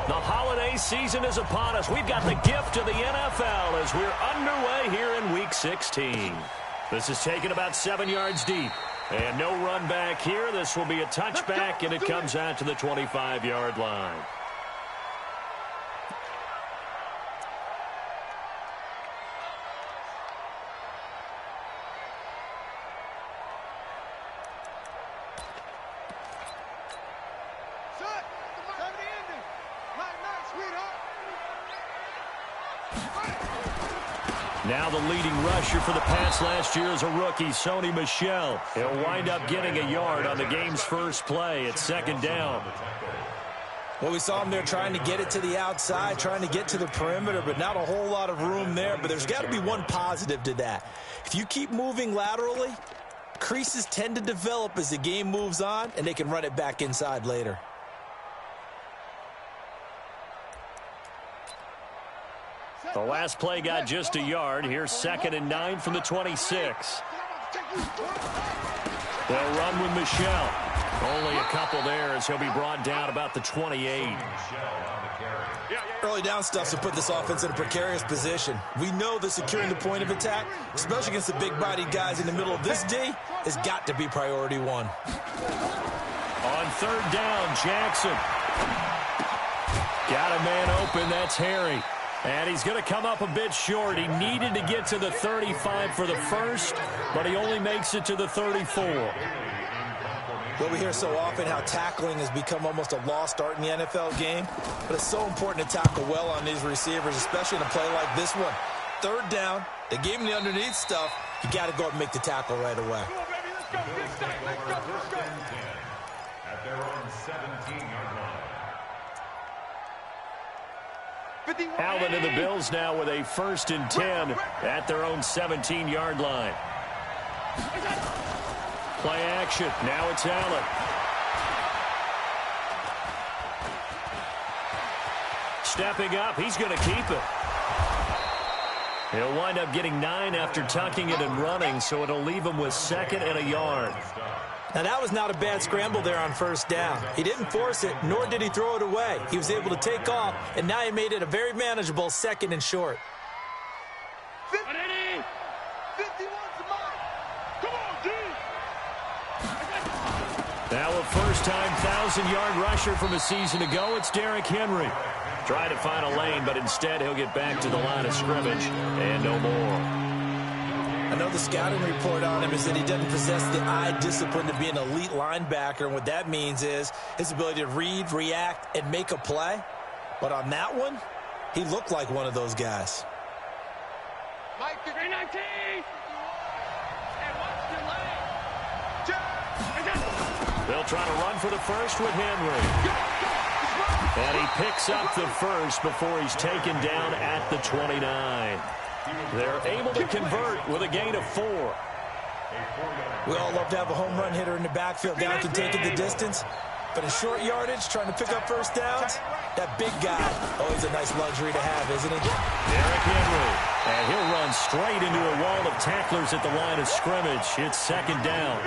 The holiday season is upon us. We've got the gift of the NFL as we're underway here in Week 16. This is taken about 7 yards deep. And no run back here. This will be a touchback, and it comes out to the 25-yard line. Now the leading rusher for the Pats last year is a rookie, Sony Michel. He'll wind up getting a yard on the game's first play at second down. Well, we saw him there trying to get it to the outside, trying to get to the perimeter, but not a whole lot of room there. But there's got to be one positive to that. If you keep moving laterally, creases tend to develop as the game moves on, and they can run it back inside later. The last play got just a yard. Here's 2nd and 9 from the 26. They'll run with Michel. Only a couple there as he'll be brought down about the 28. Early down stuff to put this offense in a precarious position. We know that securing the point of attack, especially against the big-bodied guys in the middle of this D, has got to be priority one. On 3rd down, Jackson. Got a man open. That's Harry. And he's going to come up a bit short. He needed to get to the 35 for the first, but he only makes it to the 34. Well, we hear so often how tackling has become almost a lost art in the NFL game, but it's so important to tackle well on these receivers, especially in a play like this one. 3rd down, they gave him the underneath stuff. You got to go up and make the tackle right away. At their own 17-yard line. Allen and the Bills now with a 1st and 10 at their own 17-yard line. Play action. Now it's Allen. Stepping up. He's going to keep it. He'll wind up getting 9 after tucking it and running, so it'll leave him with 2nd and a yard. Now, that was not a bad scramble there on 1st down. He didn't force it, nor did he throw it away. He was able to take off, and now he made it a very manageable 2nd and short. 51's the mark. Come on, D. Now a first-time 1,000-yard rusher from a season ago. It's Derrick Henry. Trying to find a lane, but instead he'll get back to the line of scrimmage and no more. I know the scouting report on him is that he doesn't possess the eye discipline to be an elite linebacker, and what that means is his ability to read, react, and make a play. But on that one, he looked like one of those guys. Mike, 319. And watch the lane. They'll try to run for the first with Henry. And he picks up the first before he's taken down at the 29. They're able to convert with a gain of 4. We all love to have a home run hitter in the backfield that can take it the distance. But in short yardage, trying to pick up 1st downs, that big guy, always a nice luxury to have, isn't he? Derrick Henry. And he'll run straight into a wall of tacklers at the line of scrimmage. It's 2nd down.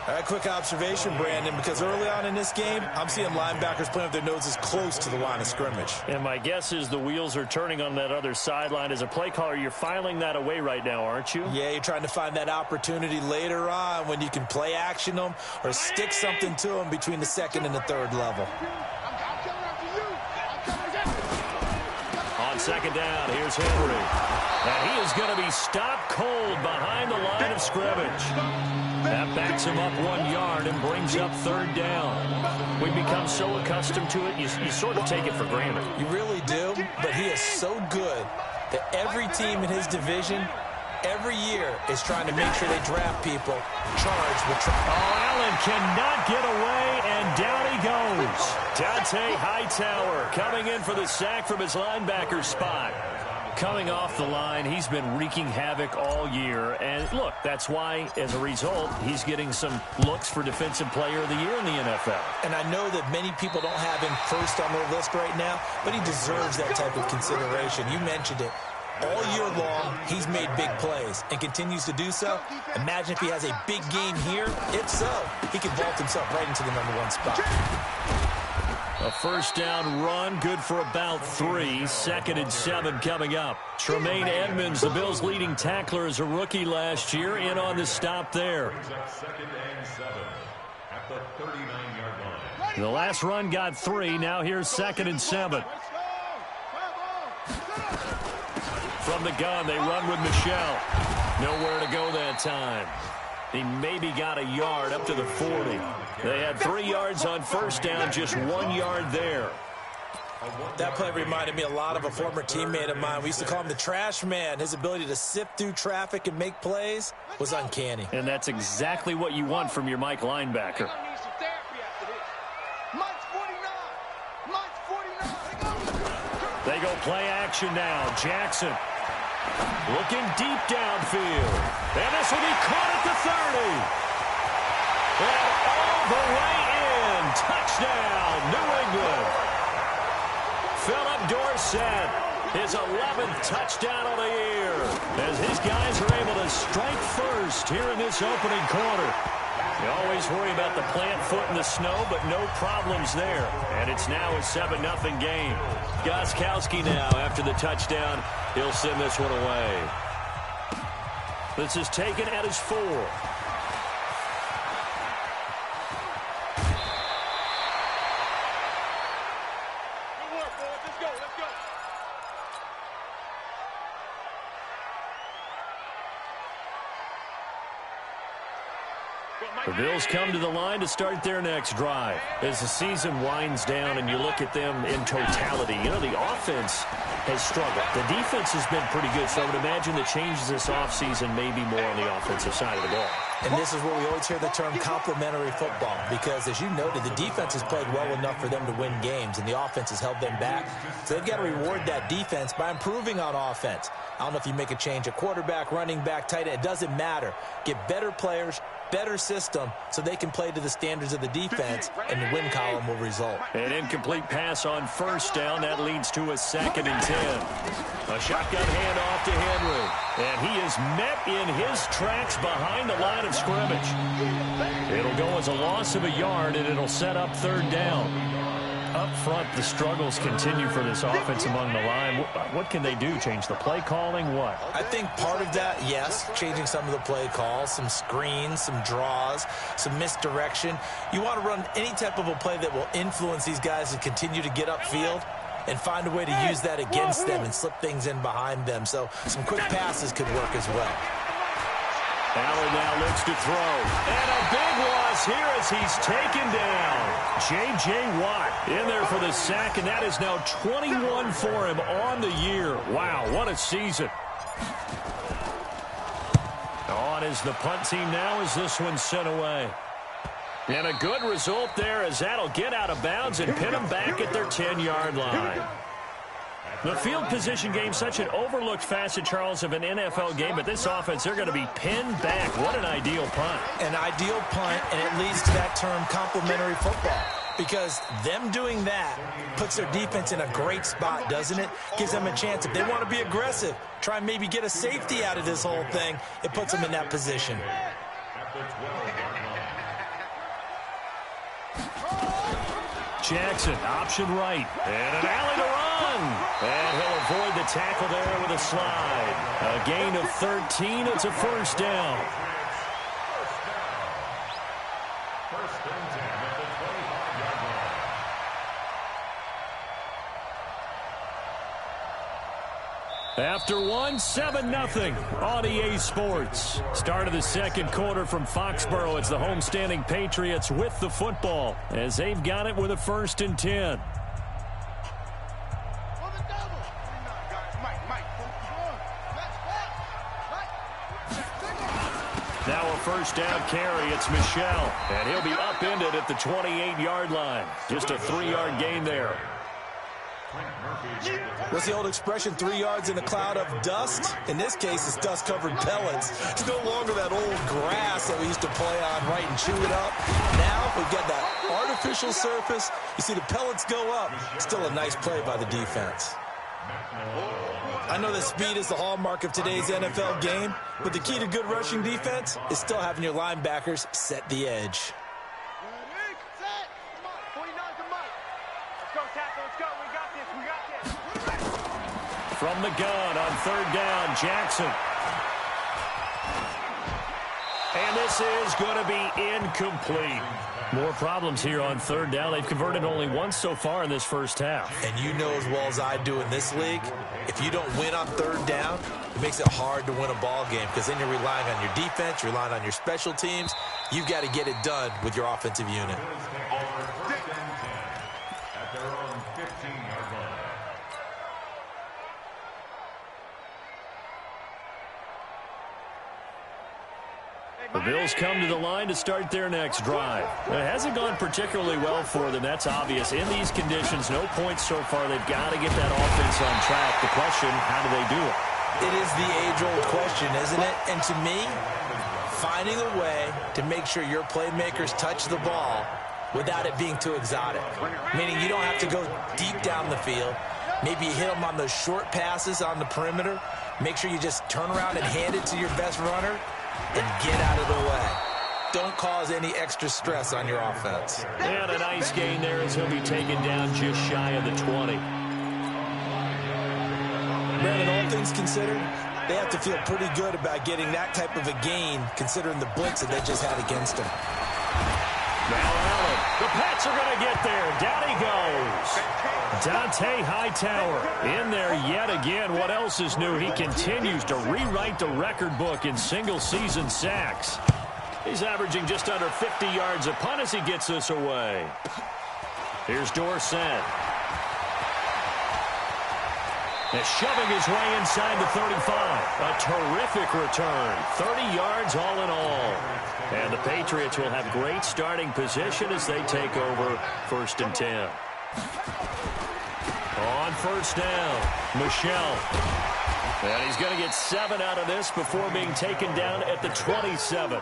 All right, quick observation, Brandon, because early on in this game, I'm seeing linebackers playing with their noses close to the line of scrimmage. And my guess is the wheels are turning on that other sideline. As a play caller, you're filing that away right now, aren't you? Yeah, you're trying to find that opportunity later on when you can play action them or stick something to them between the 2nd and the 3rd level. On 2nd down, here's Henry. And he is going to be stopped cold behind the line of scrimmage. That backs him up 1 yard and brings up 3rd down. We've become so accustomed to it, you sort of take it for granted. You really do, but he is so good that every team in his division, every year, is trying to make sure they draft people charged with... Allen cannot get away, and down he goes. Dante Hightower coming in for the sack from his linebacker spot. Coming off the line, he's been wreaking havoc all year. And, look, that's why, as a result, he's getting some looks for Defensive Player of the Year in the NFL. And I know that many people don't have him first on their list right now, but he deserves that type of consideration. You mentioned it. All year long, he's made big plays and continues to do so. Imagine if he has a big game here. If so, he can vault himself right into the #1 spot. A first down run, good for about 3. 2nd and 7 coming up. Tremaine Edmonds, the Bills' leading tackler as a rookie last year, in on the stop there. Brings up 2nd and 7 at the 39-yard line. The last run got 3. Now here's 2nd and 7. From the gun, they run with Michel. Nowhere to go that time. He maybe got a yard up to the 40. They had 3 yards on first down, just 1 yard there. That play reminded me a lot of a former teammate of mine. We used to call him the trash man. His ability to sift through traffic and make plays was uncanny. And that's exactly what you want from your Mike linebacker. They go play action now. Jackson looking deep downfield. And this will be caught at the 30. And all the way in. Touchdown, New England. Philip Dorsett, his 11th touchdown of the year, as his guys are able to strike first here in this opening quarter. You always worry about the plant foot in the snow, but no problems there. And it's now a 7-0 game. Gostkowski now, after the touchdown, he'll send this one away. This is taken at his 4. The Bills come to the line to start their next drive. As the season winds down and you look at them in totality, you know, the offense has struggled. The defense has been pretty good, so I would imagine the changes this offseason may be more on the offensive side of the ball. And this is where we always hear the term complementary football, because, as you noted, the defense has played well enough for them to win games, and the offense has held them back. So they've got to reward that defense by improving on offense. I don't know if you make a change at quarterback, running back, tight end. It doesn't matter. Get better players, better system, so they can play to the standards of the defense, and the win column will result. An incomplete pass on first down. That leads to a 2nd and 10. A shotgun handoff to Henry. And he is met in his tracks behind the line of scrimmage. It'll go as a loss of a yard, and it'll set up 3rd down. Up front, the struggles continue for this offense among the line. What can they do? Change the play calling? What? I think part of that, yes, changing some of the play calls, some screens, some draws, some misdirection. You want to run any type of a play that will influence these guys to continue to get upfield and find a way to use that against them and slip things in behind them. So some quick passes could work as well. Allen now looks to throw. And a big loss here as he's taken down. J.J. Watt in there for the sack, and that is now 21 for him on the year. Wow, what a season. On is the punt team now as this one's sent away. And a good result there as that'll get out of bounds and pin them back at their 10-yard line. The field position game, such an overlooked facet, Charles, of an NFL game, but this offense, they're going to be pinned back. What an ideal punt. An ideal punt, and it leads to that term complementary football, because them doing that puts their defense in a great spot, doesn't it? Gives them a chance. If they want to be aggressive, try and maybe get a safety out of this whole thing, it puts them in that position. Jackson, option right, and an alley to run. And he'll avoid the tackle there with a slide. A gain of 13, it's a first down. First and 10 at the 25-yard line. After one, 7-0 on EA Sports. Start of the second quarter from Foxborough. It's the homestanding Patriots with the football as they've got it with a 1st and 10. Now a first down carry. It's Michel, and he'll be upended at the 28-yard line. Just a 3-yard gain there. What's the old expression, 3 yards in a cloud of dust? In this case, it's dust-covered pellets. It's no longer that old grass that we used to play on, right, and chew it up. Now we've got that artificial surface. You see the pellets go up. Still a nice play by the defense. I know that speed is the hallmark of today's NFL game, but the key to good rushing defense is still having your linebackers set the edge. Let's go. We got this. We got this. From the gun on third down, Jackson. And this is going to be incomplete. More problems here on third down. They've converted only once so far in this first half. And you know as well as I do in this league, if you don't win on third down, it makes it hard to win a ball game because then you're relying on your defense, you're relying on your special teams. You've got to get it done with your offensive unit. At their own 15-yard line. The Bills come to the line to start their next drive. It hasn't gone particularly well for them. That's obvious. In these conditions, no points so far. They've got to get that offense on track. The question, how do they do it? It is the age-old question, isn't it? And to me, finding a way to make sure your playmakers touch the ball without it being too exotic. Meaning you don't have to go deep down the field. Maybe you hit them on those short passes on the perimeter. Make sure you just turn around and hand it to your best runner and get out of the way. Don't cause any extra stress on your offense. And a nice gain there as he'll be taken down just shy of the 20. Brandon, all things considered, they have to feel pretty good about getting that type of a gain considering the blitz that they just had against them. Now Allen, the Pats are going to get there. Down he goes. Dante Hightower in there yet again. What else is new? He continues to rewrite the record book in single-season sacks. He's averaging just under 50 yards a punt as he gets this away. Here's Dorsett. And shoving his way inside the 35. A terrific return. 30 yards all in all. And the Patriots will have great starting position as they take over 1st and 10. On first down, Michel. And he's going to get 7 out of this before being taken down at the 27.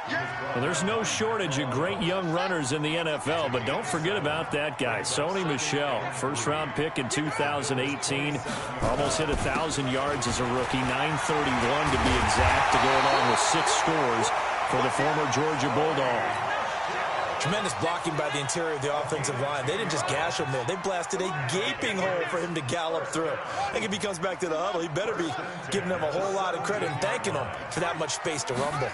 Well, there's no shortage of great young runners in the NFL, but don't forget about that guy, Sony Michel. First-round pick in 2018. Almost hit 1,000 yards as a rookie, 931 to be exact, to go along with 6 scores for the former Georgia Bulldog. Tremendous blocking by the interior of the offensive line. They didn't just gash him there. They blasted a gaping hole for him to gallop through. I think if he comes back to the huddle, he better be giving them a whole lot of credit and thanking them for that much space to rumble.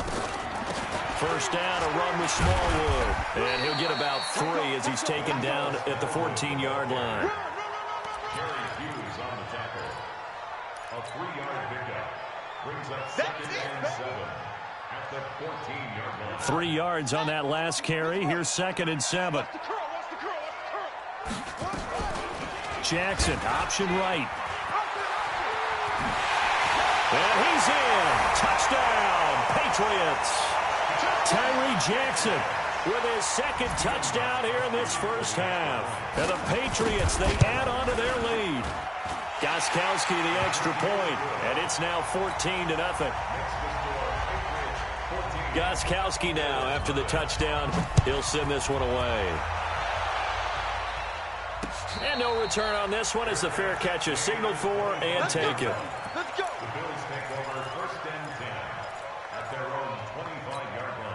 First down, a run with Smallwood. And he'll get about 3 as he's taken down at the 14-yard line. Jerry Hughes on the tackle. A 3-yard pickup. Brings up 2nd and 7 at the 14-yard line. 3 yards on that last carry. Here's 2nd and 7. Jackson, option right. And he's in. Touchdown, Patriots. Tyree Jackson with his 2nd touchdown here in this first half. And the Patriots, they add on to their lead. Gostkowski the extra point, and it's now 14-0. Gostkowski now after the touchdown. He'll send this one away. And no return on this one as the fair catch is signaled for and taken. Let's go. The Bills take over 1st and 10 at their own 25-yard line.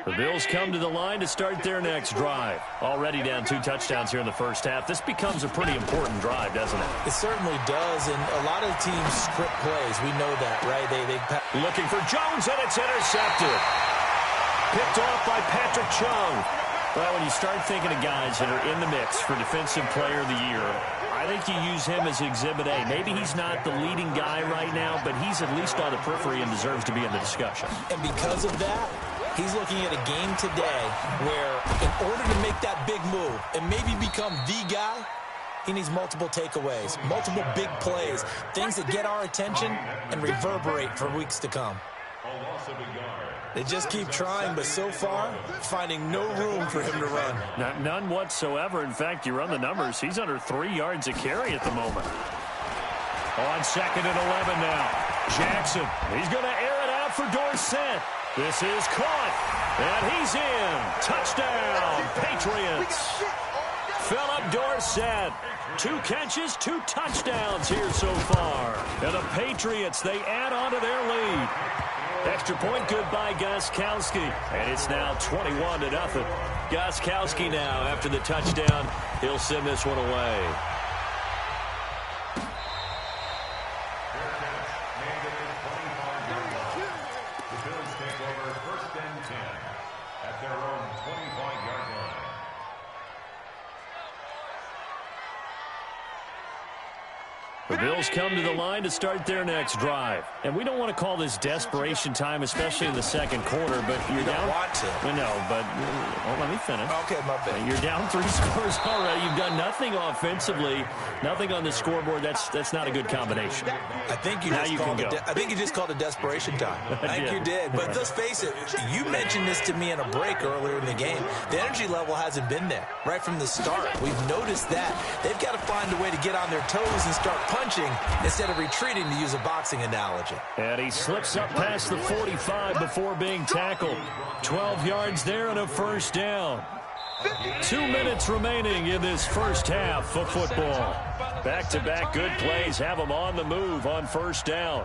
The Bills come to the line to start their next drive. Already down 2 touchdowns here in the first half. This becomes a pretty important drive, doesn't it? It certainly does, and a lot of teams script plays. We know that, right? They Looking for Jones, and it's intercepted. Picked off by Patrick Chung. Well, when you start thinking of guys that are in the mix for Defensive Player of the Year, I think you use him as Exhibit A. Maybe he's not the leading guy right now, but he's at least on the periphery and deserves to be in the discussion. And because of that, he's looking at a game today where in order to make that big move and maybe become the guy, he needs multiple takeaways, multiple big plays, things that get our attention and reverberate for weeks to come. A loss of a yard. They just keep trying, but so far, finding no room for him to run. None whatsoever. In fact, you run the numbers. He's under 3 yards a carry at the moment. On 2nd and 11 now. Jackson, he's going to air it out for Dorsett. This is caught, and he's in. Touchdown, Patriots. Philip Dorsett 2 catches, 2 touchdowns here so far. And the Patriots, they add on to their lead. Extra point good by Gostkowski. And it's now 21-0. Gostkowski now, after the touchdown, he'll send this one away. The Bills come to the line to start their next drive. And we don't want to call this desperation time, especially in the second quarter, but you're down. You don't want to. I know, but let me finish. Okay, my bad. You're down 3 scores already. You've done nothing offensively, nothing on the scoreboard. That's not a good combination. I think you just called it desperation time. I think you did. But let's face it, you mentioned this to me in a break earlier in the game. The energy level hasn't been there right from the start. We've noticed that. They've got to find a way to get on their toes and start punching instead of retreating, to use a boxing analogy. And he slips up past the 45 before being tackled. 12 yards there and a first down. 2 minutes remaining in this first half of football. Back-to-back good plays have them on the move on first down.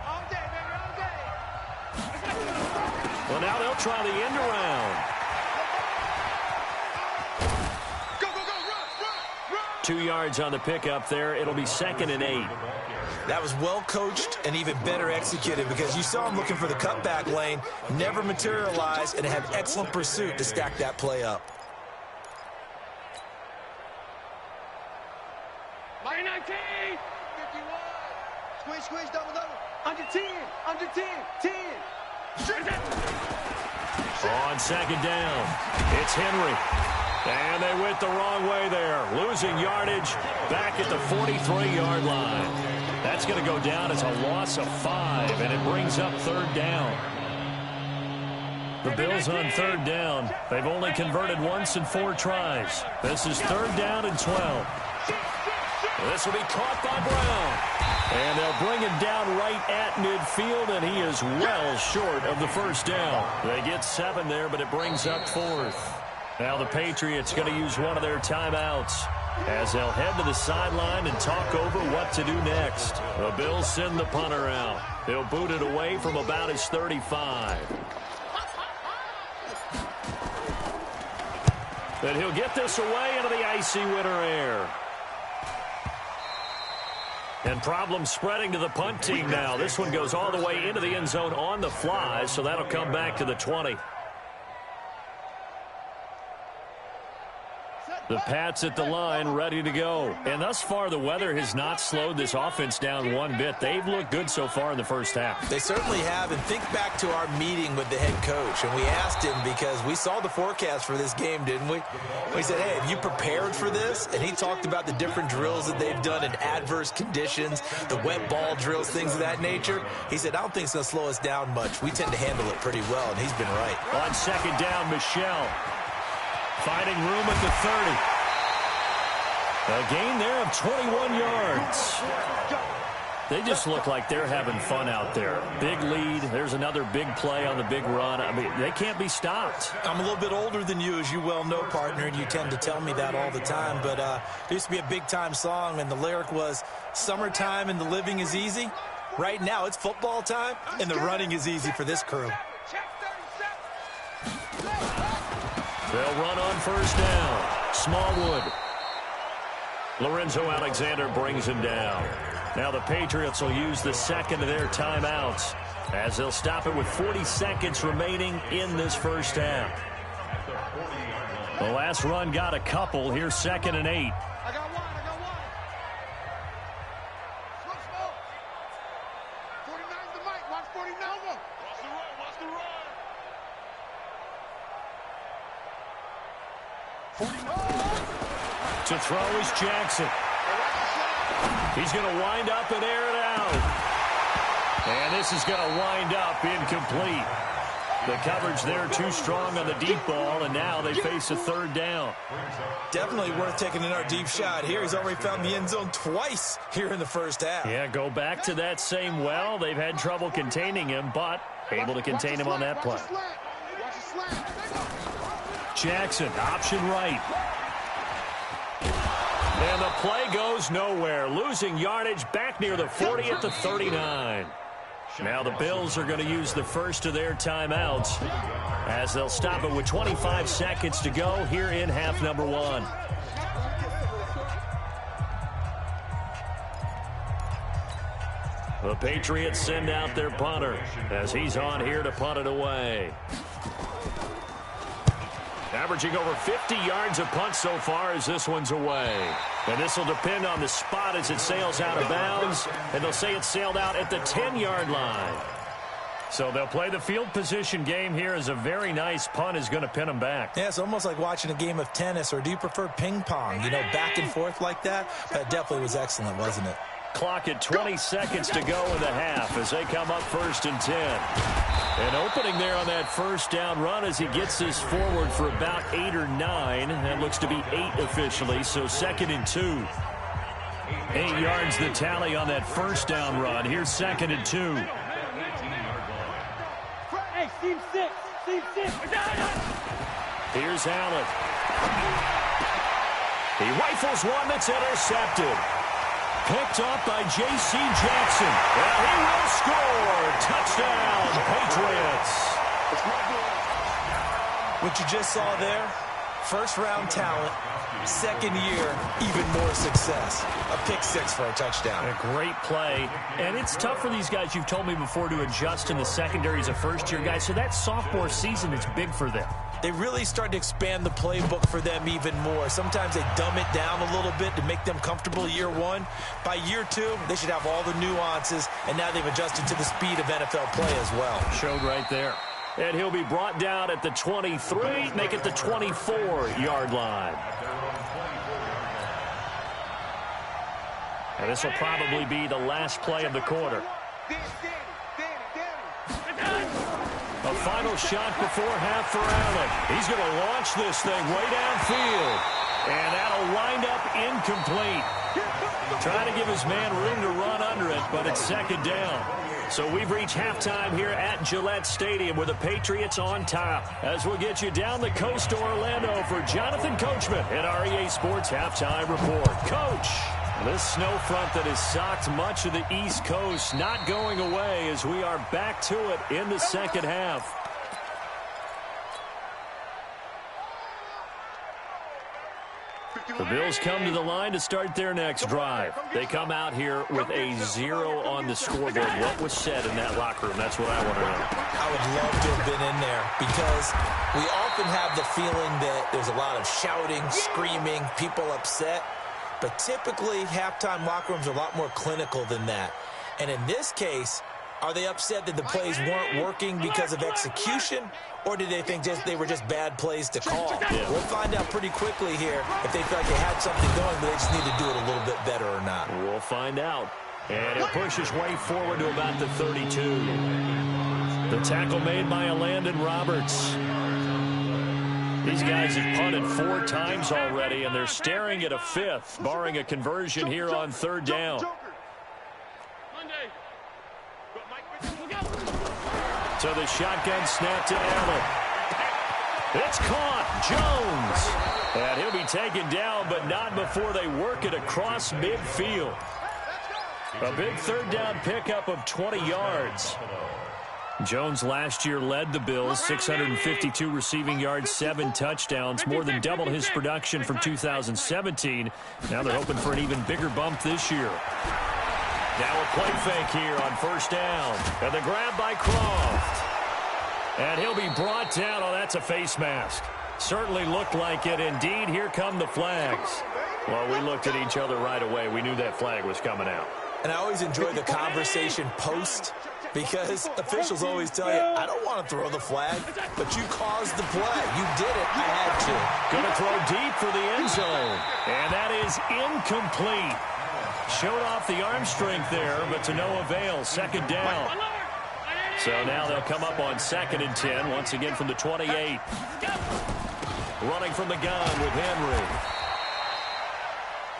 Well, now they'll try the end around. 2 yards on the pickup there. It'll be 2nd and 8. That was well coached and even better executed, because you saw him looking for the cutback lane, never materialized, and had excellent pursuit to stack that play up. Line 19. 51. Squish, double. Under 10. 10. On second down, it's Henry. And they went the wrong way there. Losing yardage back at the 43-yard line. That's going to go down as a loss of 5, and it brings up 3rd down. The Bills on 3rd down. They've only converted once in 4 tries. This is 3rd down and 12. This will be caught by Brown. And they'll bring him down right at midfield, and he is well short of the first down. They get 7 there, but it brings up 4th. Now the Patriots going to use one of their timeouts as they'll head to the sideline and talk over what to do next. The Bills send the punter out. They'll boot it away from about his 35. But he'll get this away into the icy winter air. And problems spreading to the punt team now. This one goes all the way into the end zone on the fly, so that'll come back to the 20. The Pats at the line, ready to go. And thus far, the weather has not slowed this offense down one bit. They've looked good so far in the first half. They certainly have. And think back to our meeting with the head coach. And we asked him, because we saw the forecast for this game, didn't we? We said, hey, have you prepared for this? And he talked about the different drills that they've done in adverse conditions, the wet ball drills, things of that nature. He said, I don't think it's going to slow us down much. We tend to handle it pretty well, and he's been right. On second down, Michelle. Finding room at the 30. A gain there of 21 yards. They just look like they're having fun out there. Big lead. There's another big play on the big run. I mean, they can't be stopped. I'm a little bit older than you, as you well know, partner, and you tend to tell me that all the time. But there used to be a big-time song, and the lyric was, summertime and the living is easy. Right now, it's football time, and the running is easy for this crew. They'll run on first down. Smallwood. Lorenzo Alexander brings him down. Now the Patriots will use the second of their timeouts as they'll stop it with 40 seconds remaining in this first half. The last run got a couple. Here's 2nd and 8. I got one. Slow. 49's the mic. Watch 49. Watch the run. 49. To throw is Jackson. He's going to wind up and air it out. And this is going to wind up incomplete. The coverage there too strong on the deep ball, and now they face a 3rd down. Definitely worth taking in our deep shot here. He's already found the end zone twice here in the first half. Yeah, go back to that same well. They've had trouble containing him, but able to contain him on that play. Jackson, option right. And the play goes nowhere. Losing yardage back near the 40 at the 39. Now the Bills are going to use the first of their timeouts as they'll stop it with 25 seconds to go here in half number one. The Patriots send out their punter as he's on here to punt it away. Averaging over 50 yards a punt so far as this one's away. And this will depend on the spot as it sails out of bounds. And they'll say it sailed out at the 10-yard line. So they'll play the field position game here as a very nice punt is going to pin them back. Yeah, it's almost like watching a game of tennis, or do you prefer ping pong? You know, back and forth like that? That definitely was excellent, wasn't it? Clock at 20 seconds to go in the half as they come up 1st and 10. And opening there on that first down run as he gets this forward for about 8 or 9. That looks to be 8 officially, so 2nd and 2. 8 yards the tally on that first down run. Here's 2nd and 2. Hey, team 6. Here's Allen. He rifles one that's intercepted. Picked up by J.C. Jackson. And he will score. Touchdown, Patriots. What you just saw there, first-round talent, second year, even more success. A pick 6 for a touchdown. A great play. And it's tough for these guys, you've told me before, to adjust in the secondary as a first-year guy. So that sophomore season is big for them. They really start to expand the playbook for them even more. Sometimes they dumb it down a little bit to make them comfortable year one. By year 2, they should have all the nuances, and now they've adjusted to the speed of NFL play as well. Showed right there. And he'll be brought down at the 23, make it the 24-yard line. And this will probably be the last play of the quarter. A final shot before half for Allen. He's going to launch this thing way downfield. And that'll wind up incomplete. Trying to give his man room to run under it, but it's 2nd down. So we've reached halftime here at Gillette Stadium with the Patriots on top. As we'll get you down the coast to Orlando for Jonathan Coachman at our EA Sports Halftime Report. Coach, this snow front that has socked much of the East Coast not going away as we are back to it in the second half. The Bills come to the line to start their next drive. They come out here with a 0 on the scoreboard. What was said in that locker room? That's what I want to know. I would love to have been in there because we often have the feeling that there's a lot of shouting, screaming, people upset. But typically, halftime locker rooms are a lot more clinical than that. And in this case, are they upset that the plays weren't working because of execution, or did they think they were just bad plays to call? Yeah. We'll find out pretty quickly here if they felt like they had something going, but they just need to do it a little bit better or not. We'll find out. And it pushes way forward to about the 32. The tackle made by Landon Roberts. These guys have punted 4 times already, and they're staring at a 5th, barring a conversion here on 3rd down. So the shotgun snap to Allen. It's caught. Jones. And he'll be taken down, but not before they work it across midfield. A big 3rd down pickup of 20 yards. Jones last year led the Bills, 652 receiving yards, 7 touchdowns, more than double his production from 2017. Now they're hoping for an even bigger bump this year. Now a play fake here on 1st down. And the grab by Croft. And he'll be brought down. Oh, that's a face mask. Certainly looked like it. Indeed, here come the flags. Well, we looked at each other right away. We knew that flag was coming out. And I always enjoy the conversation post, because officials always tell you, I don't want to throw the flag, but you caused the play. You did it. I had to. Going to throw deep for the end zone. And that is incomplete. Showed off the arm strength there, but to no avail. 2nd down. So now they'll come up on 2nd and 10, once again from the 28. Running from the gun with Henry.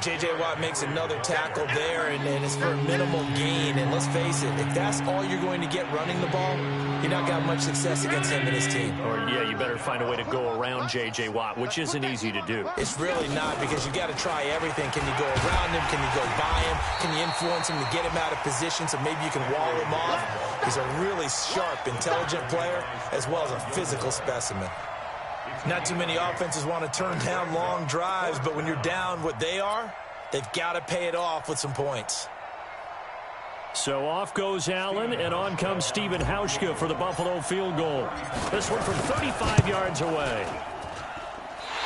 J.J. Watt makes another tackle there, and it's for a minimal gain. And let's face it, if that's all you're going to get running the ball, you're not got much success against him and his team. Or, yeah, you better find a way to go around J.J. Watt, which isn't easy to do. It's really not, because you got to try everything. Can you go around him? Can you go by him? Can you influence him to get him out of position so maybe you can wall him off? He's a really sharp, intelligent player, as well as a physical specimen. Not too many offenses want to turn down long drives, but when you're down what they are, they've got to pay it off with some points. So off goes Allen, and on comes Stephen Hauschka for the Buffalo field goal. This one from 35 yards away.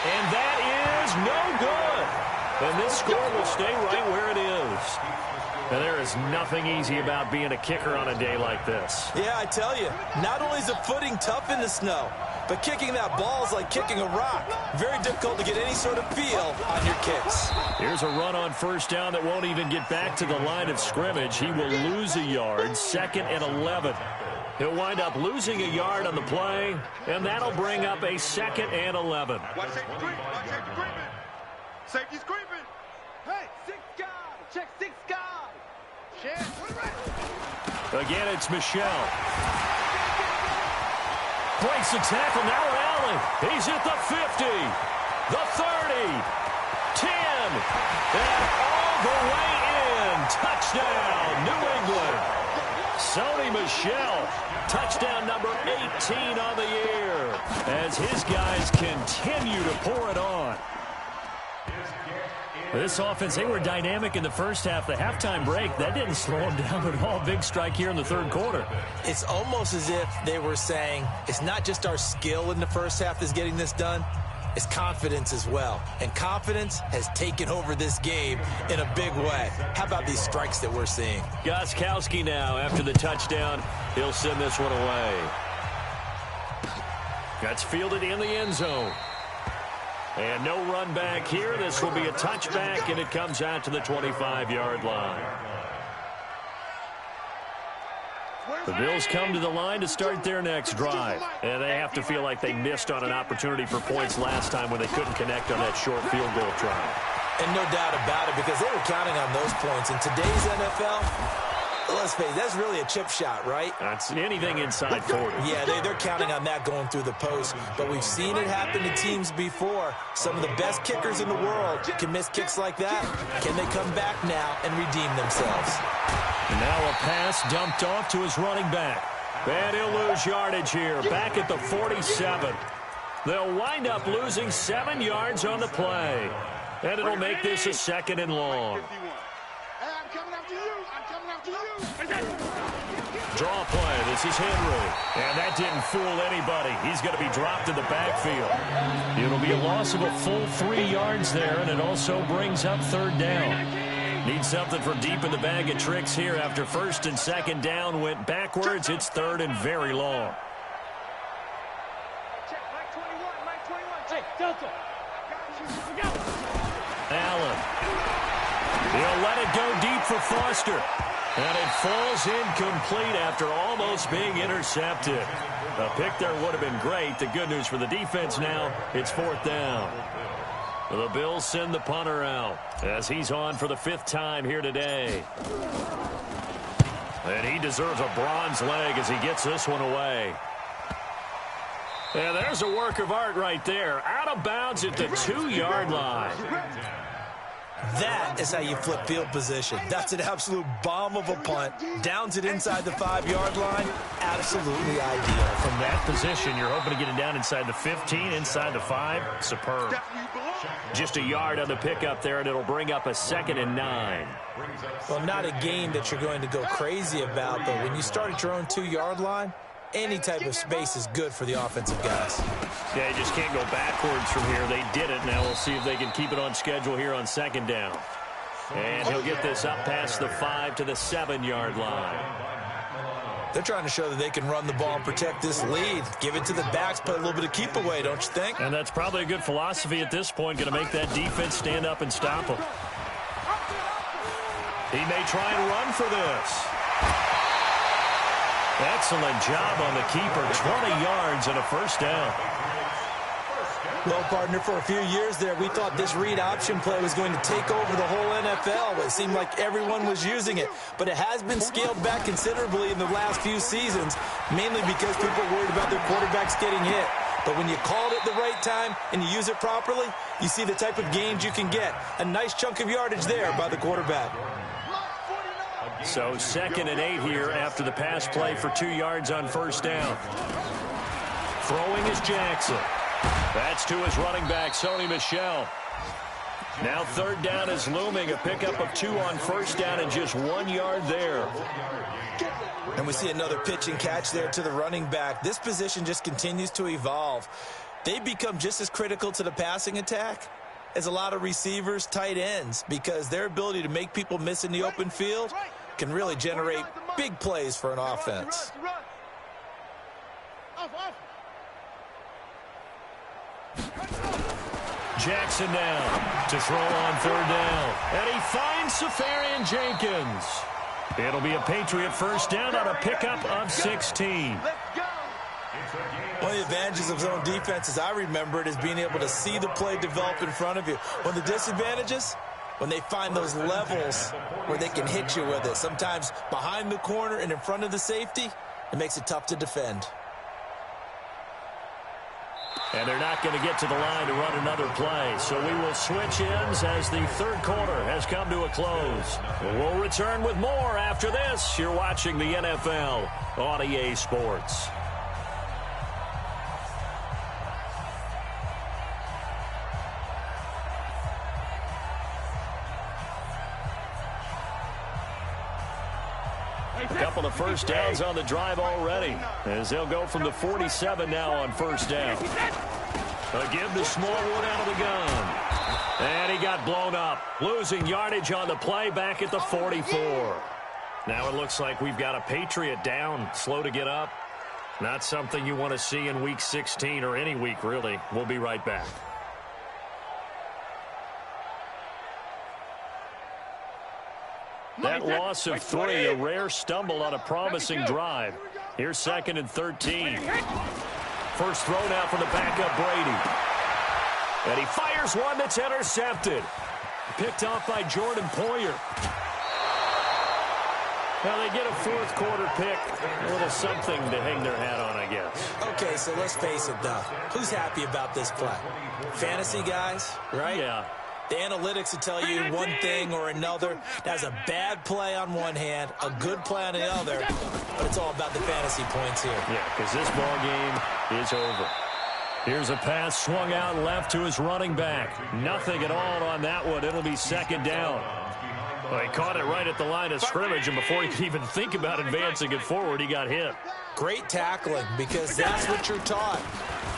And that is no good. And this score will stay right where it is. And there is nothing easy about being a kicker on a day like this. Yeah, I tell you, not only is the footing tough in the snow, but kicking that ball is like kicking a rock. Very difficult to get any sort of feel on your kicks. Here's a run on first down that won't even get back to the line of scrimmage. He will lose a yard, 2nd and 11. He'll wind up losing a yard on the play, and that'll bring up a 2nd and 11. Watch safety creeping. Watch safety creeping. Safety's creeping. Hey, 6 guys. Check 6 guys. Again, it's Michelle. Breaks the tackle, now Allen. He's at the 50, the 30, 10, and all the way in. Touchdown, New England. Sony Michel, touchdown number 18 on the year, as his guys continue to pour it on. This offense, they were dynamic in the first half. The halftime break, that didn't slow them down at all. Big strike here in the third quarter. It's almost as if they were saying, it's not just our skill in the first half that's getting this done, it's confidence as well. And confidence has taken over this game in a big way. How about these strikes that we're seeing? Gostkowski now, after the touchdown, he'll send this one away. That's fielded in the end zone. And no run back here. This will be a touchback, and it comes out to the 25-yard line. The Bills come to the line to start their next drive. And they have to feel like they missed on an opportunity for points last time when they couldn't connect on that short field goal try. And no doubt about it, because they were counting on those points. In today's NFL, let's face it, that's really a chip shot, right? That's anything inside 40. Yeah, they're counting on that going through the post. But we've seen it happen to teams before. Some of the best kickers in the world can miss kicks like that. Can they come back now and redeem themselves? Now a pass dumped off to his running back. And he'll lose yardage here, back at the 47. They'll wind up losing 7 yards on the play. And it'll make this a 2nd and long. I'm coming after you. I'm coming after you. Draw play. This is Henry. And that didn't fool anybody. He's going to be dropped in the backfield. It'll be a loss of a full 3 yards there, and it also brings up 3rd down. Need something from deep in the bag of tricks here after 1st and 2nd down went backwards. It's 3rd and very long. Check, Mike 21, Mike 21. Hey, Delta. Allen. He'll let it go deep for Foster. And it falls incomplete after almost being intercepted. A pick there would have been great. The good news for the defense now, it's 4th down. The Bills send the punter out as he's on for the 5th time here today. And he deserves a bronze leg as he gets this one away. And there's a work of art right there. Out of bounds at the 2-yard line. That is how you flip field position. That's an absolute bomb of a punt. Downs it inside the 5-yard line. Absolutely ideal. From that position, you're hoping to get it down inside the 15, inside the 5. Superb. Just a yard on the pickup there, and it'll bring up a 2nd and 9. Well, not a game that you're going to go crazy about, but when you start at your own 2-yard line, any type of space is good for the offensive guys. Yeah, you just can't go backwards from here. They did it. Now we'll see if they can keep it on schedule here on 2nd down. And he'll get this up past the 5 to the 7-yard line. They're trying to show that they can run the ball and protect this lead. Give it to the backs, play a little bit of keep away, don't you think? And that's probably a good philosophy at this point, going to make that defense stand up and stop him. He may try and run for this. Excellent job on the keeper. 20 yards and a 1st down. Well, partner, for a few years there, we thought this read option play was going to take over the whole NFL. It seemed like everyone was using it, but it has been scaled back considerably in the last few seasons, mainly because people are worried about their quarterbacks getting hit. But when you call it at the right time and you use it properly, you see the type of gains you can get. A nice chunk of yardage there by the quarterback. So 2nd and 8 here after the pass play for 2 yards on first down. Throwing is Jackson. That's to his running back, Sony Michel. Now 3rd down is looming. A pickup of 2 on first down and just 1 yard there. And we see another pitch and catch there to the running back. This position just continues to evolve. They become just as critical to the passing attack as a lot of receivers, tight ends, because their ability to make people miss in the open field can really generate big plays for an offense. Jackson now to throw on 3rd down. And he finds Safarian Jenkins. It'll be a Patriot first down on a pickup of 16. One of the advantages of zone defense, as I remember it, is being able to see the play develop in front of you. One of the disadvantages, when they find those levels where they can hit you with it. Sometimes behind the corner and in front of the safety, it makes it tough to defend. And they're not going to get to the line to run another play. So we will switch ends as the 3rd quarter has come to a close. We'll return with more after this. You're watching the NFL on EA Sports. A couple of first downs on the drive already, as they'll go from the 47 now on first down. A give to Smallwood out of the gun. And he got blown up, losing yardage on the play back at the 44. Now it looks like we've got a Patriot down, slow to get up. Not something you want to see in Week 16 or any week, really. We'll be right back. That loss of 3, a rare stumble on a promising drive. Here's 2nd and 13. First throw now for the backup Brady. And he fires one that's intercepted. Picked off by Jordan Poyer. Now they get a 4th quarter pick. A little something to hang their hat on, I guess. Okay, so let's face it, though. Who's happy about this play? Fantasy guys, right? Yeah. The analytics will tell you one thing or another. That's a bad play on one hand, a good play on the other, but it's all about the fantasy points here. Yeah, because this ball game is over. Here's a pass swung out left to his running back. Nothing at all on that one. It'll be 2nd down. Well, he caught it right at the line of scrimmage, and before he could even think about advancing it forward, he got hit. Great tackling, because that's what you're taught.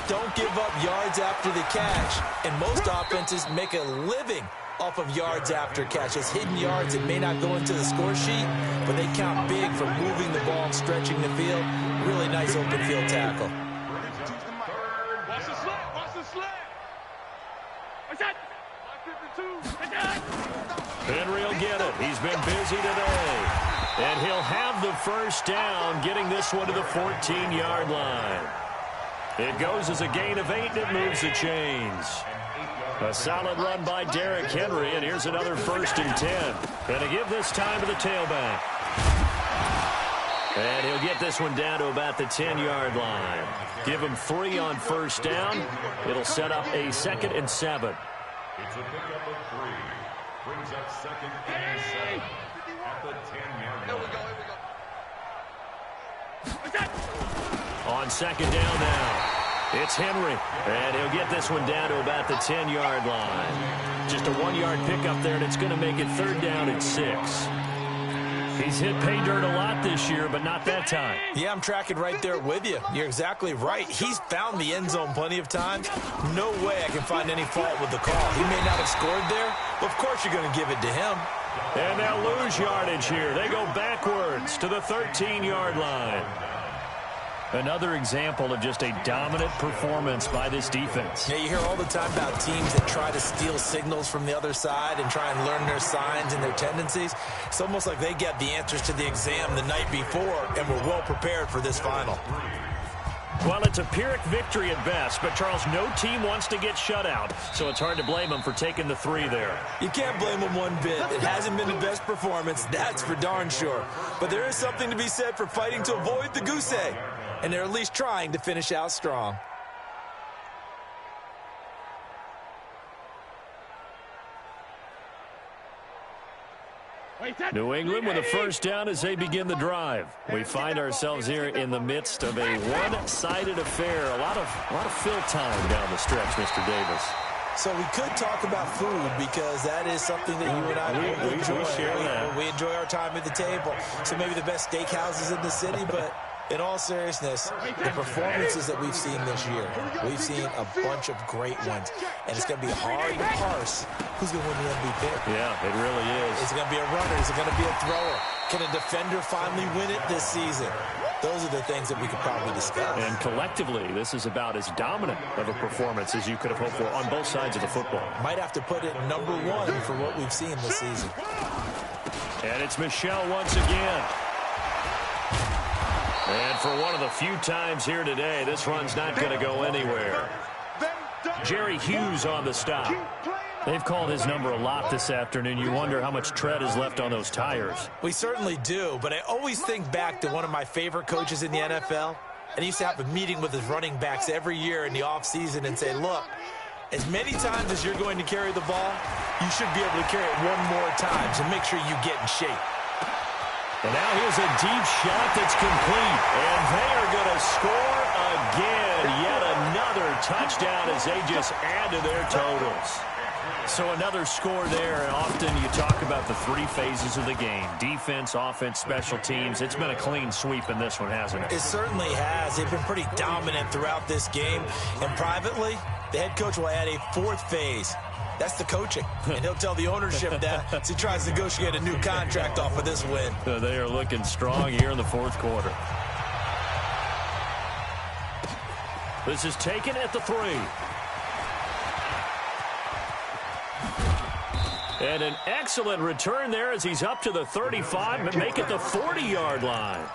Don't give up yards after the catch, and most offenses make a living off of yards after catch. It's hidden yards that may not go into the score sheet, but they count big for moving the ball and stretching the field. Really nice open field tackle. Watch the slant. Watch the slant. Watch that. Henry will get it. He's been busy today. And he'll have the first down, getting this one to the 14-yard line. It goes as a gain of 8, and it moves the chains. A solid run by Derrick Henry, and here's another 1st and 10. And to give this time to the tailback. And he'll get this one down to about the 10-yard line. Give him 3 on first down. It'll set up a 2nd and 7. It's a pickup of 3. Brings up 2nd and 7 at the 10-yard line. On 2nd down now. It's Henry, and he'll get this one down to about the 10-yard line. Just a 1-yard pickup there, and it's going to make it 3rd down and 6. He's hit pay dirt a lot this year, but not that time. Yeah, I'm tracking right there with you. You're exactly right. He's found the end zone plenty of times. No way I can find any fault with the call. He may not have scored there, but of course you're going to give it to him. And they'll lose yardage here. They go backwards to the 13-yard line. Another example of just a dominant performance by this defense. Yeah, you hear all the time about teams that try to steal signals from the other side and try and learn their signs and their tendencies. It's almost like they get the answers to the exam the night before and were well prepared for this final. Well, it's a Pyrrhic victory at best, but, Charles, no team wants to get shut out, so it's hard to blame them for taking the 3 there. You can't blame them one bit. It hasn't been the best performance, that's for darn sure. But there is something to be said for fighting to avoid the goose egg, and they're at least trying to finish out strong. New England with a first down as they begin the drive. We find ourselves here in the midst of a one-sided affair. A lot of fill time down the stretch, Mr. Davis. So we could talk about food because that is something that you and I enjoy. We share that. We enjoy our time at the table. So maybe the best steakhouses in the city, but in all seriousness, the performances that we've seen this year, we've seen a bunch of great ones. And it's going to be hard to parse who's going to win the MVP. Yeah, it really is. Is it going to be a runner? Is it going to be a thrower? Can a defender finally win it this season? Those are the things that we could probably discuss. And collectively, this is about as dominant of a performance as you could have hoped for on both sides of the football. Might have to put it number 1 for what we've seen this season. And it's Michel once again. And for one of the few times here today, this run's not going to go anywhere. Jerry Hughes on the stop. They've called his number a lot this afternoon. You wonder how much tread is left on those tires. We certainly do, but I always think back to one of my favorite coaches in the NFL, and he used to have a meeting with his running backs every year in the offseason and say, look, as many times as you're going to carry the ball, you should be able to carry it one more time to make sure you get in shape. And now here's a deep shot that's complete. And they are going to score again. Yet another touchdown as they just add to their totals. So another score there. And often you talk about the 3 phases of the game. Defense, offense, special teams. It's been a clean sweep in this one, hasn't it? It certainly has. They've been pretty dominant throughout this game. And privately, the head coach will add a 4th phase. That's the coaching. And he'll tell the ownership that as he tries to negotiate a new contract off of this win. They are looking strong here in the 4th quarter. This is taken at the 3. And an excellent return there as he's up to the 35 and make it the 40-yard line.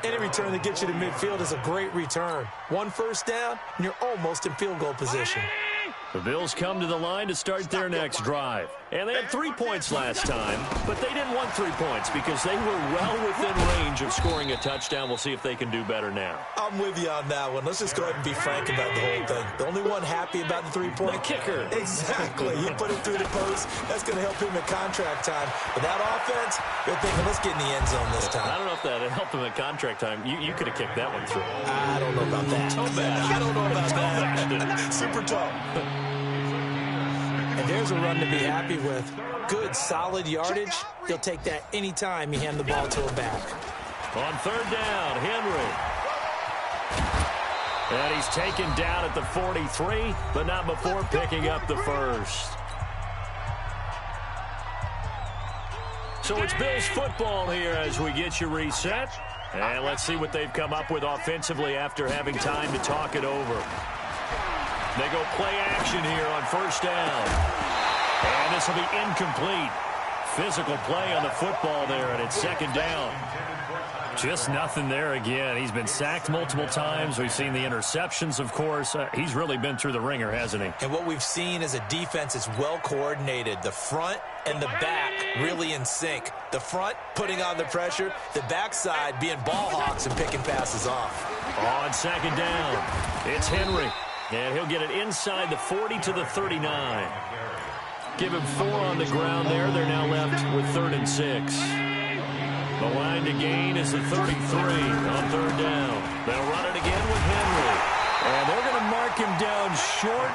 Any return that gets you to midfield is a great return. 1 first down, and you're almost in field goal position. The Bills come to the line to start their next drive. And they had 3 points last time, but they didn't want 3 points because they were well within range of scoring a touchdown. We'll see if they can do better now. I'm with you on that one. Let's just go ahead and be frank about the whole thing. The only one happy about the 3-point? The kicker. Exactly. You put it through the post. That's going to help him at contract time. But that offense, they're thinking, let's get in the end zone this time. I don't know if that helped him at contract time. You could have kicked that one through. I don't know about that. Toe bash. I don't know about that. Super tall. And there's a run to be happy with. Good, solid yardage. He'll take that anytime you hand the ball to a back. On 3rd down, Henry. And he's taken down at the 43, but not before picking up the 1st. So it's Bills football here as we get you reset. And let's see what they've come up with offensively after having time to talk it over. They go play action here on 1st down. And this will be incomplete. Physical play on the football there, and it's 2nd down. Just nothing there again. He's been sacked multiple times. We've seen the interceptions, of course. He's really been through the ringer, hasn't he? And what we've seen is a defense that's well coordinated. The front and the back really in sync. The front putting on the pressure. The backside being ball hawks and picking passes off. On 2nd down, it's Henry. And he'll get it inside the 40 to the 39. Give him 4 on the ground there. They're now left with 3rd and 6. The line to gain is the 33 on 3rd down. They'll run it again with Henry. And they're going to mark him down short,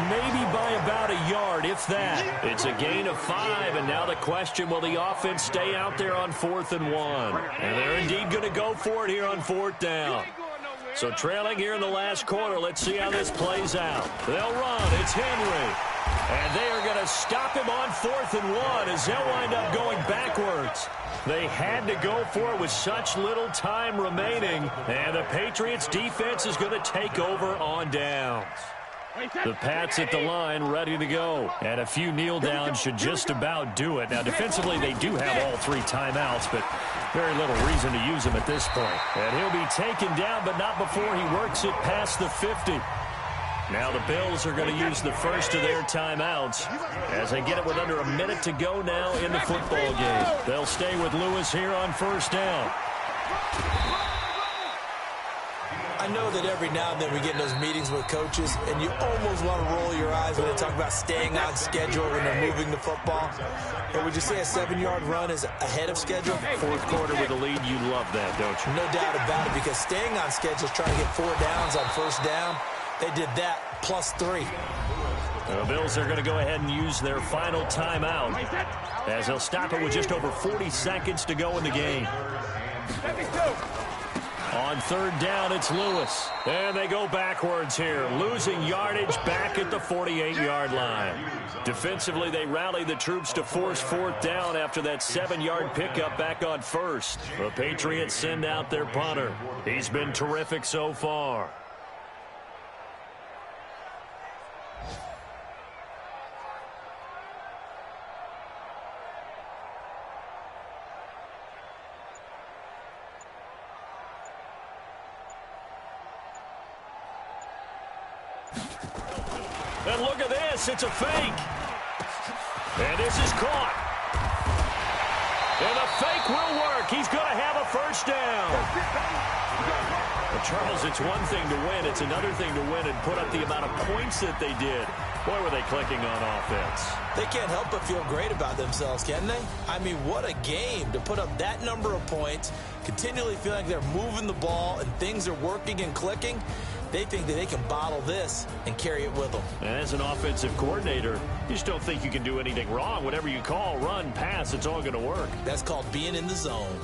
maybe by about a yard, if that. It's a gain of 5, and now the question, will the offense stay out there on 4th and 1? And they're indeed going to go for it here on 4th down. So trailing here in the last quarter, let's see how this plays out. They'll run. It's Henry. And they are going to stop him on 4th and 1 as they'll wind up going backwards. They had to go for it with such little time remaining. And the Patriots defense is going to take over on downs. The Pats at the line, ready to go. And a few kneel downs should just about do it. Now, defensively, they do have all 3 timeouts, but very little reason to use them at this point. And he'll be taken down, but not before he works it past the 50. Now the Bills are going to use the first of their timeouts as they get it with under a minute to go now in the football game. They'll stay with Lewis here on first down. I know that every now and then we get in those meetings with coaches, and you almost want to roll your eyes when they talk about staying on schedule when they're moving the football. But would you say a 7-yard run is ahead of schedule? Fourth quarter with a lead, you love that, don't you? No doubt about it, because staying on schedule is trying to get 4 downs on first down. They did that plus 3. The Bills are going to go ahead and use their final timeout as they'll stop it with just over 40 seconds to go in the game. On third down, it's Lewis. And they go backwards here, losing yardage back at the 48-yard line. Defensively, they rally the troops to force fourth down after that 7-yard pickup back on first. The Patriots send out their punter. He's been terrific so far. And look at this, it's a fake. And this is caught. And the fake will work. He's going to have a first down. Well, Charles, it's one thing to win. It's another thing to win and put up the amount of points that they did. Boy, were they clicking on offense. They can't help but feel great about themselves, can they? I mean, what a game to put up that number of points, continually feeling like they're moving the ball and things are working and clicking. They think that they can bottle this and carry it with them. And as an offensive coordinator, you just don't think you can do anything wrong. Whatever you call, run, pass, it's all going to work. That's called being in the zone.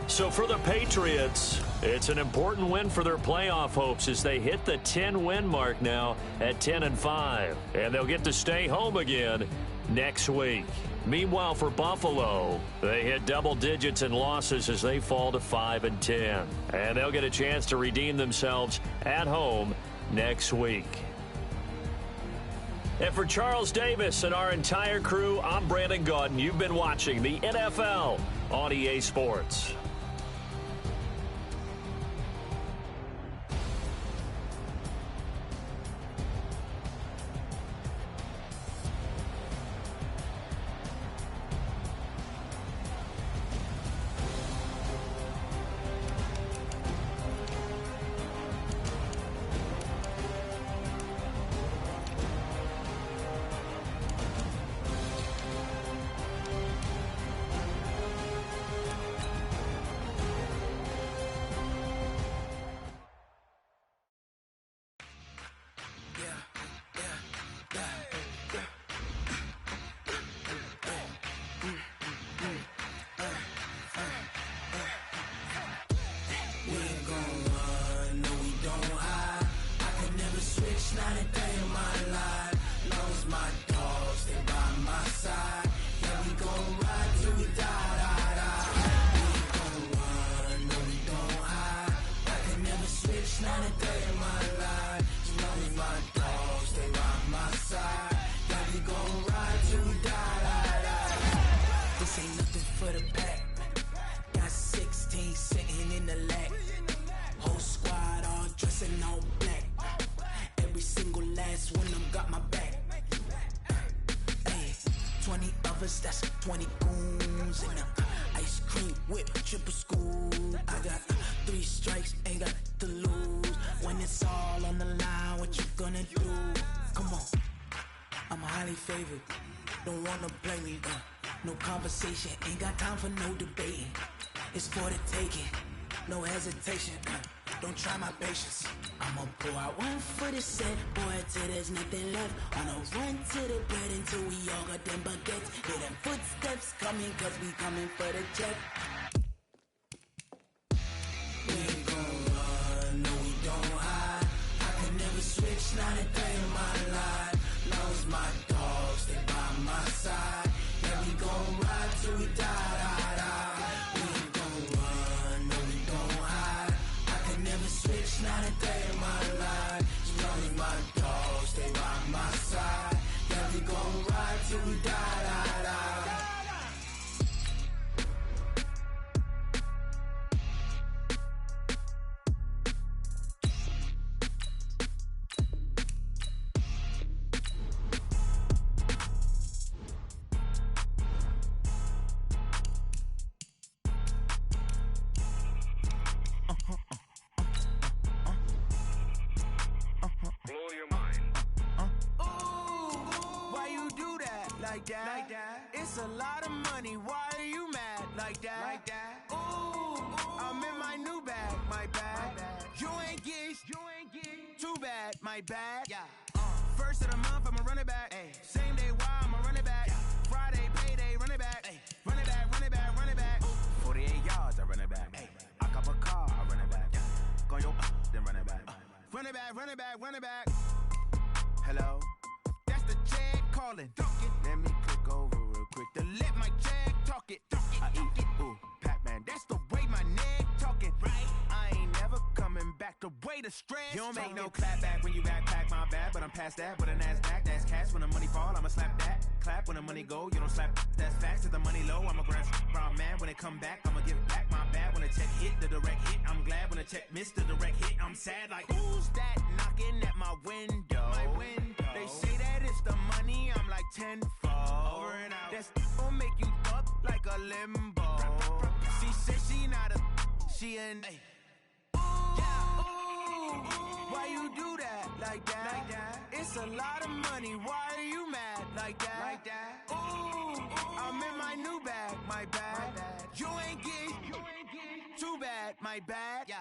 So for the Patriots, it's an important win for their playoff hopes as they hit the 10-win mark now at 10-5. And they'll get to stay home again next week. Meanwhile, for Buffalo, they hit double digits in losses as they fall to 5-10. And they'll get a chance to redeem themselves at home next week. And for Charles Davis and our entire crew, I'm Brandon Gaudin. You've been watching the NFL on EA Sports. That's 20 goons and ice cream whip, triple scoop. I got 3 strikes, ain't got to lose. When it's all on the line, what you gonna do? Come on, I'm highly favored. Don't wanna play me, no conversation. Ain't got time for no debating. It's for the taking, no hesitation. Don't try my patience. I'ma pull out one for the set, boy, till there's nothing left. On a run to the bed until we all got them baguettes. Hear them footsteps coming, cause we coming for the check. We ain't gon' run, no we don't hide. I can never switch, not a day in my life. Long as my dogs, they by my side. Yeah, we gon' ride till we die, die, die. We ain't gon' run, no we don't hide. Never switch, not a day in my life. As like that? It's a lot of money, why are you mad like that? Ooh, I'm in my new bag, my bag. You ain't get too bad, my bad. First of the month, I'ma run it back. Same day, why I'ma run it back. Friday, payday, run it back. Run it back, run it back, run it back. 48 yards, I run it back. I cop a car, I run it back. Go yo, then run it back. Run it back, run it back, run it back. Hello? That's the check calling. Let me click over real quick to let my check talk it. I eat it, ooh, Pac-Man. That's the way my neck talking. Right? I ain't never coming back the way the stress. You don't make no clap back when you backpack, my bad. But I'm past that with a NASDAQ. That's cash when the money fall, I'ma slap that. Clap when the money go, you don't slap. That's facts. If the money low, I'ma grab brown man. When it come back, I'ma give back my bad. When the check hit, the direct hit. I'm glad when the check missed the direct hit. I'm sad like, who's that knocking at my window? My window. They say that it's the money, I'm like tenfold. Over and out. That's gon' make you up like a limbo. She said she not a, she an. Why you do that like that? It's a lot of money, why are you mad like that? Ooh, I'm in my new bag, my bad. You ain't get too bad, my bad.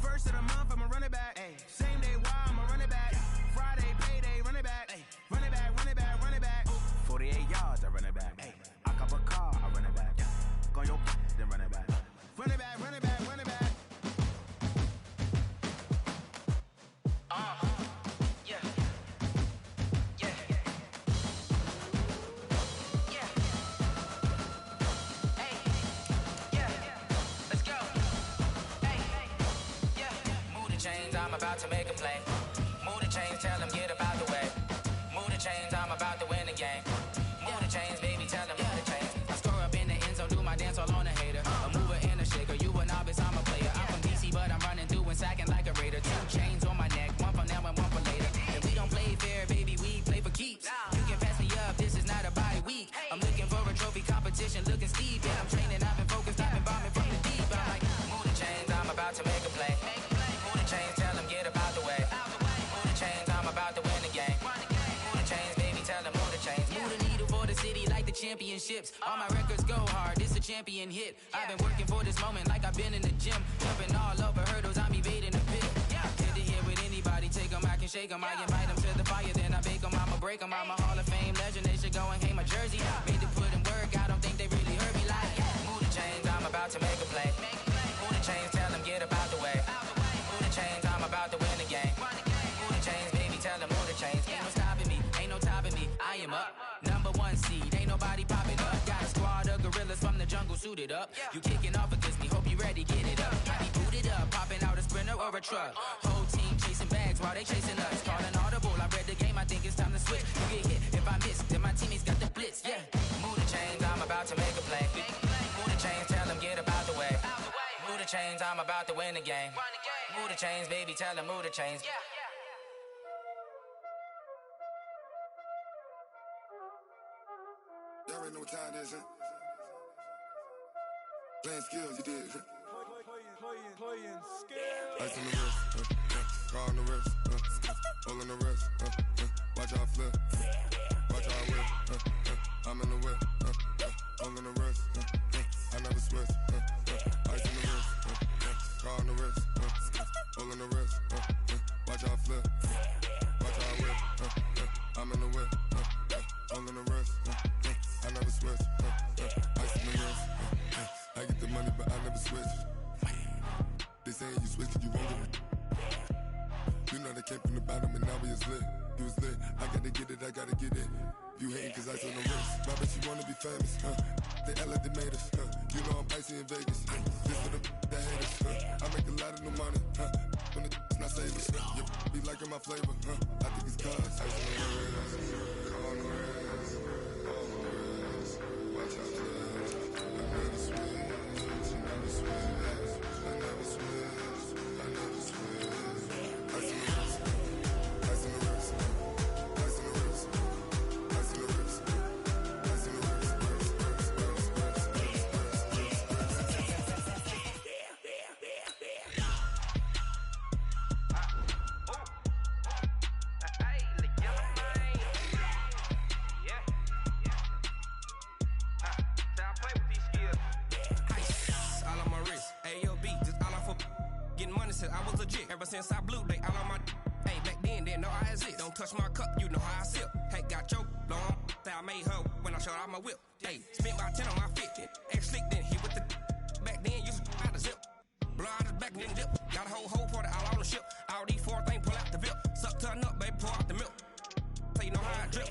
First of the month, I'ma run it back. Same day, why I'ma run it back. Friday, payday, run it back. Run it back, run it back, run it back. 48 yards, I run it back. I cop a car, I run it back. Go yo, then run it back. Run it back, run it back, run it back. Yeah. Yeah. Yeah. Hey. Yeah. Let's go. Hey. Yeah. Move the chains, I'm about to make a play. Move the chains, tell them get about the way. Move the chains, I'm about to win the game. Move the chains, baby, tell them move the chains. I score up in the end zone, do my dance all on a hater. A mover and a shaker, you a novice, I'm a player. I'm from DC, but I'm running through and sacking like a raider. 2 chains on my neck, one for now and one for later. If we don't play fair, baby, we play for keeps. You can pass me up, this is not a bye week. I'm looking for a trophy competition, looking steep. Yeah, I'm training, I've been focused, I've been bombing from the deep. I'm like, move the chains, I'm about to make a play. Move the chains, tell them get about the way. Move the chains, I'm about to win the game. Move the chains, baby, tell them move the chains. Move the needle for the city like the championships. All my records go hard, this a champion hit. I've been working for this moment like I've been in the gym. Jumping all over hurdles, I'm evading the pit. Hit to hit with anybody, take them, I can shake them. I invite them to the fire, then I bake them, I'ma break them. I'm a Hall of Fame legend, they should go and hang my jersey. Made to put in work, I don't think they really heard me like. Move the chains, I'm about to make a play. Move the chains, tell them get about the way. Move the chains, I'm about to win the game. Move the chains, baby, tell them move the chains. Ain't no stopping me, ain't no topping me, I am up. #1 seed, ain't nobody popping up. Got a squad of gorillas from the jungle suited up. You kicking off against me, hope you ready, get it up. I be booted up, popping out a sprinter or a truck. Whole team chasing bags while they chasing us. Calling audible, I read the game, I think it's time to switch. You get hit, if I miss, then my teammates got the blitz, yeah. Move the chains, I'm about to make a play. Move the chains, tell them get about the way. Move the chains, I'm about to win the game. Move the chains, baby, tell them move the chains. Y'all already know what time it is, huh? Playing skills, you did. Playing skills. Ice on the wrist, car on the wrist, hole in the wrist, watch how I flip, watch how I whip, I'm in the whip, hole in the wrist, I never switch, ice on the wrist, car on the wrist, hole in the wrist, watch how I flip, watch how I whip, I'm in the whip, hole in the wrist, I never switch, ice in the wrist, I get the money but I never switch. They saying you switch, you won't get it. You know they came from the bottom and now we is lit. You was lit, I gotta get it, I gotta get it. You hating cause ice on the wrist. My bitch, you wanna be famous, They Ella, they made us, You know I'm icy in Vegas, This for the that hate us, I make a lot of new money, When the not savers, You be liking my flavor, I think it's cause ice on the wrist, on the wrist, on the wrist. Watch out, I never switch, I never switch. I never switch, I never switch. Ice in the wrist, ice in the wrist, ice in the wrist, ice in the wrist, ice in the wrist, I was legit ever since I blew they all on my. Hey, back then, didn't know I exist. Don't touch my cup, you know how I sip. Hey, got your long. I made her when I showed out my whip. Hey, spent about 10 on my fit. Ex-slick, then hit with the. Back then, used to out the zip. Blow out his back, then dip. Got a whole party all on the ship. All these four things, pull out the VIP. Suck, turn up, baby, pour out the milk. So you know how I drip.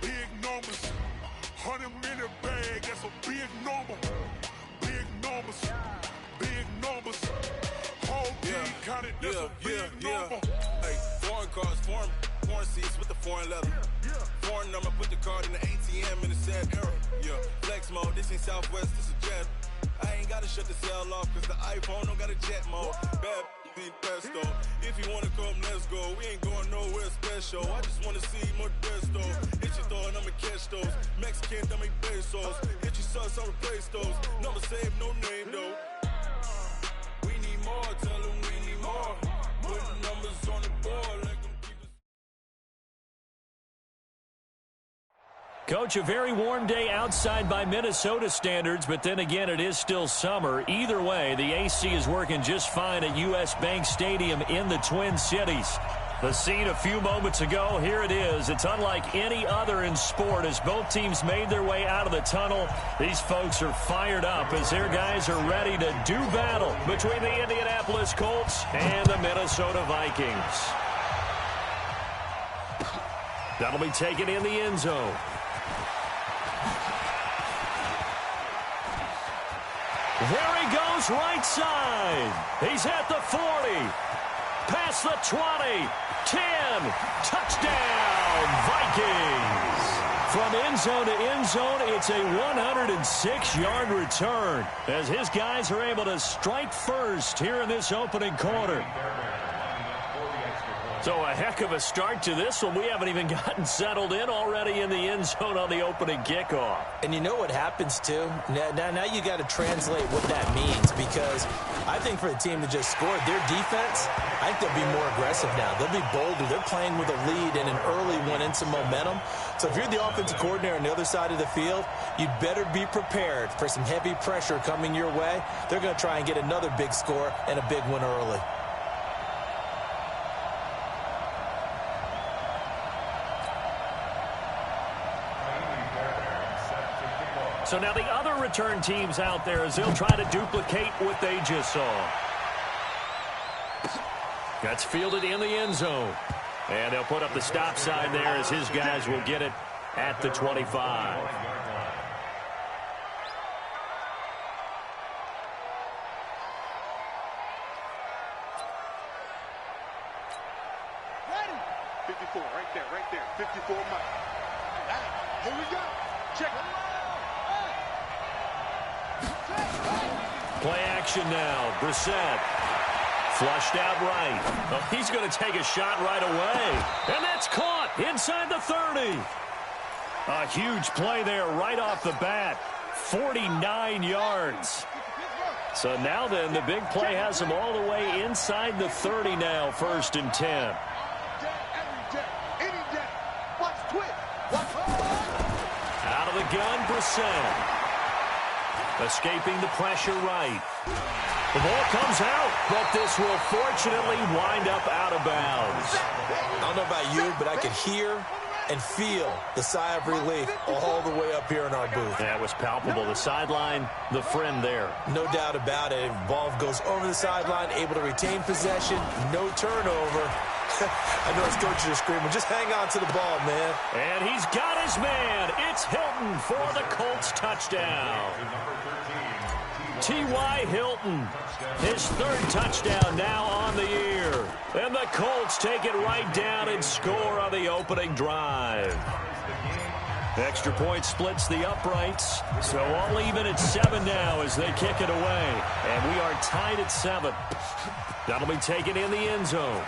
Big numbers, 100-minute bag, that's a big number. Big numbers, whole team counted, that's a big number. Hey, foreign cars, foreign seats with the foreign leather. Foreign number, put the card in the ATM in the sad era. Yeah, flex mode, this ain't Southwest, this is jet. I ain't gotta shut the cell off, cause the iPhone don't got a jet mode. Bad being pesto. If you wanna come, let's go. We ain't going nowhere special. I just wanna see more Desto. Hit your thought, I'ma catch those. Mexican, I make pesos. Hit your sus, I'll replace those. Number save, no name though. We need more, tell them we need more. Put the numbers on the board like them keep us. Coach, a very warm day outside by Minnesota standards, but then again, it is still summer. Either way, the AC is working just fine at U.S. Bank Stadium in the Twin Cities. The scene a few moments ago, here it is. It's unlike any other in sport as both teams made their way out of the tunnel. These folks are fired up as their guys are ready to do battle between the Indianapolis Colts and the Minnesota Vikings. That'll be taken in the end zone. There he goes, right side. He's at the 40. Past the 20. 10. Touchdown, Vikings. From end zone to end zone, it's a 106-yard return as his guys are able to strike first here in this opening quarter. So a heck of a start to this one. We haven't even gotten settled in already in the end zone on the opening kickoff. And you know what happens, too? Now you got to translate what that means, because I think for the team that just scored, their defense, I think they'll be more aggressive now. They'll be bolder. They're playing with a lead and an early one and some momentum. So if you're the offensive coordinator on the other side of the field, you'd better be prepared for some heavy pressure coming your way. They're going to try and get another big score and a big one early. So now the other return teams out there as they'll try to duplicate what they just saw. That's fielded in the end zone. And they'll put up the stop sign there as his guys will get it at the 25. Ready? 54, right there. 54 Mike. Here we go. Check it. Play action now. Brissett. Flushed out right. Oh, he's going to take a shot right away. And that's caught inside the 30. A huge play there right off the bat. 49 yards. So now then, the big play has them all the way inside the 30 now, 1st and 10. Out of the gun, Brissett. Escaping the pressure right. The ball comes out, but this will fortunately wind up out of bounds. I don't know about you, but I could hear and feel the sigh of relief all the way up here in our booth. That was palpable. The sideline, the friend there. No doubt about it. Ball goes over the sideline, able to retain possession, no turnover. I know his coaches are screaming, just hang on to the ball, man. And he's got his man. It's Hilton for the Colts touchdown. T.Y. Hilton, his third touchdown now on the year. And the Colts take it right down and score on the opening drive. Extra point splits the uprights. So all even at 7 now as they kick it away. And we are tied at 7. That'll be taken in the end zone.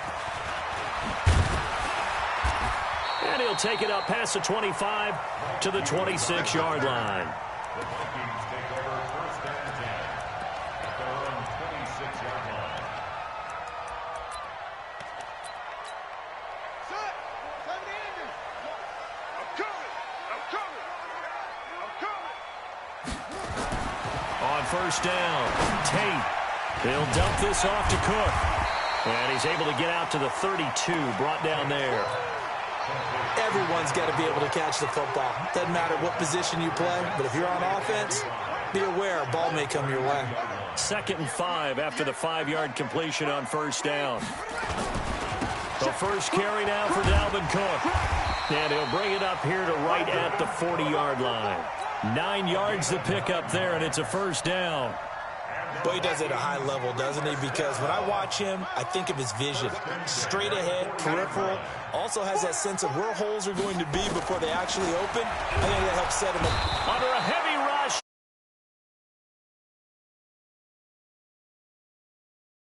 And he'll take it up past the 25 to the 26-yard line. The Vikings take over first and 10 at their own 26-yard line. Set! Come to Andrews! I'm coming! I'm coming! I'm coming! On first down, Tate. He'll dump this off to Cook. And he's able to get out to the 32, brought down there. Everyone's got to be able to catch the football. Doesn't matter what position you play, but if you're on offense, be aware a ball may come your way. 2nd and 5 after the 5-yard completion on first down. The first carry now for Dalvin Cook. And he'll bring it up here to right at the 40-yard line. 9 yards to pick up there, and it's a first down. But he does it at a high level, doesn't he? Because when I watch him, I think of his vision. Straight ahead, peripheral. Also has that sense of where holes are going to be before they actually open. I think that helps set him up. Under a heavy